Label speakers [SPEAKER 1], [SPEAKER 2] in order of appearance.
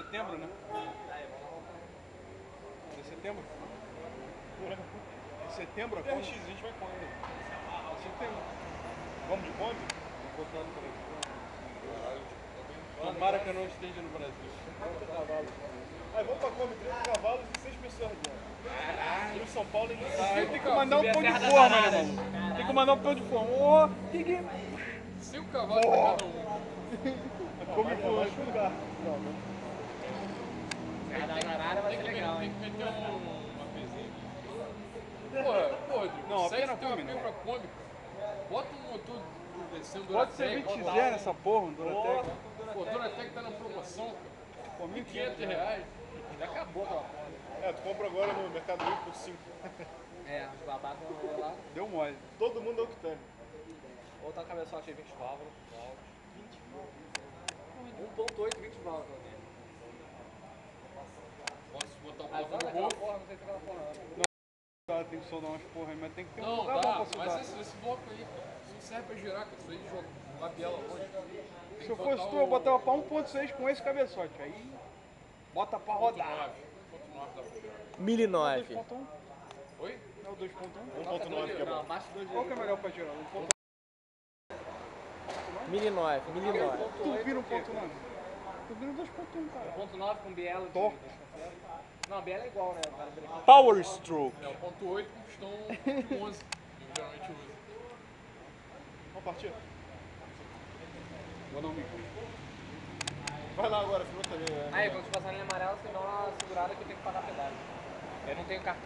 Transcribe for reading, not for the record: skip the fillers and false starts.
[SPEAKER 1] setembro, né? É setembro? É setembro a Kombi?
[SPEAKER 2] PRX, a gente vai quando?
[SPEAKER 1] É setembro.
[SPEAKER 2] Vamos de Kombi?
[SPEAKER 1] Vou botar no Brasil.
[SPEAKER 2] Caralho.
[SPEAKER 1] Tomara que eu não esteja no Brasil.
[SPEAKER 2] Aí vamos pra Kombi, 30 cavalos e 6 pessoas dentro. Caralho. Em São Paulo em
[SPEAKER 1] Aí tem que mandar um pão de forma, né, mano? Tem que mandar um pão de forma. Ó, tem que...
[SPEAKER 3] 5 cavalos pra cada um.
[SPEAKER 2] A Kombi voa com o carro.
[SPEAKER 4] A da Arara vai ser legal,
[SPEAKER 3] Tem
[SPEAKER 4] hein?
[SPEAKER 3] que meter uma pezinha. Porra, Rodrigo,
[SPEAKER 1] Não,
[SPEAKER 3] segue
[SPEAKER 1] apenas
[SPEAKER 3] teu
[SPEAKER 1] Kombi,
[SPEAKER 3] apego
[SPEAKER 1] não.
[SPEAKER 3] pra Kombi, cara. Bota um motor descendo
[SPEAKER 1] Pode ser
[SPEAKER 3] Duratec.
[SPEAKER 1] 20 zero essa porra, um Duratec.
[SPEAKER 3] Pô, Duratec tá na promoção, cara.
[SPEAKER 1] Pô,
[SPEAKER 3] R$
[SPEAKER 1] 1.500.
[SPEAKER 3] 1.500.
[SPEAKER 4] Já acabou aquela porra.
[SPEAKER 2] É, tu compra agora no Mercado Livre por 5.
[SPEAKER 4] É, os babacas vão lá.
[SPEAKER 1] Deu mole.
[SPEAKER 2] Todo mundo é Octane.
[SPEAKER 4] Outra cabeçote aí, 20 válvulas. 1.8, 20 válvulas.
[SPEAKER 3] Posso botar o
[SPEAKER 4] Ah,
[SPEAKER 3] motor no
[SPEAKER 4] aquela
[SPEAKER 3] bolso?
[SPEAKER 4] porra, não sei se aquela porra não.
[SPEAKER 1] Tá, tem que soldar umas porra aí, mas tem que ter um
[SPEAKER 3] Não,
[SPEAKER 1] lugar bom
[SPEAKER 3] dá,
[SPEAKER 1] pra soldar.
[SPEAKER 3] mas esse bloco aí, cara, isso não serve pra girar, cara. Isso aí joga uma biela longe. Tem
[SPEAKER 1] Se eu
[SPEAKER 3] que
[SPEAKER 1] fosse
[SPEAKER 3] botar
[SPEAKER 1] tu, eu botava pra 1.6 com esse cabeçote. Aí, bota pra rodar.
[SPEAKER 3] 1.9 dá pra girar.
[SPEAKER 5] 1009.
[SPEAKER 1] 2.1?
[SPEAKER 3] Oi?
[SPEAKER 1] Não, 2.1?
[SPEAKER 2] 1.9 que é
[SPEAKER 4] Não,
[SPEAKER 2] bom.
[SPEAKER 4] abaixo de 2
[SPEAKER 1] Qual que é melhor pra girar? 1.1?
[SPEAKER 5] 1009.
[SPEAKER 1] Turbina 1.9. Turbina 2.1, cara.
[SPEAKER 4] 1.9 com biela de...
[SPEAKER 1] Torque.
[SPEAKER 4] Não, a biela é igual, né? O cara verifica.
[SPEAKER 5] Power Stroke.
[SPEAKER 3] É o ponto 8 com pistão de 11, que eu geralmente uso.
[SPEAKER 2] Vamos partir?
[SPEAKER 1] Vou dar um bico.
[SPEAKER 2] Vai lá agora, filma também.
[SPEAKER 4] Aí, quando te passar a linha amarela, você dá uma segurada que eu tenho que pagar pedágio. Eu não tenho cartão.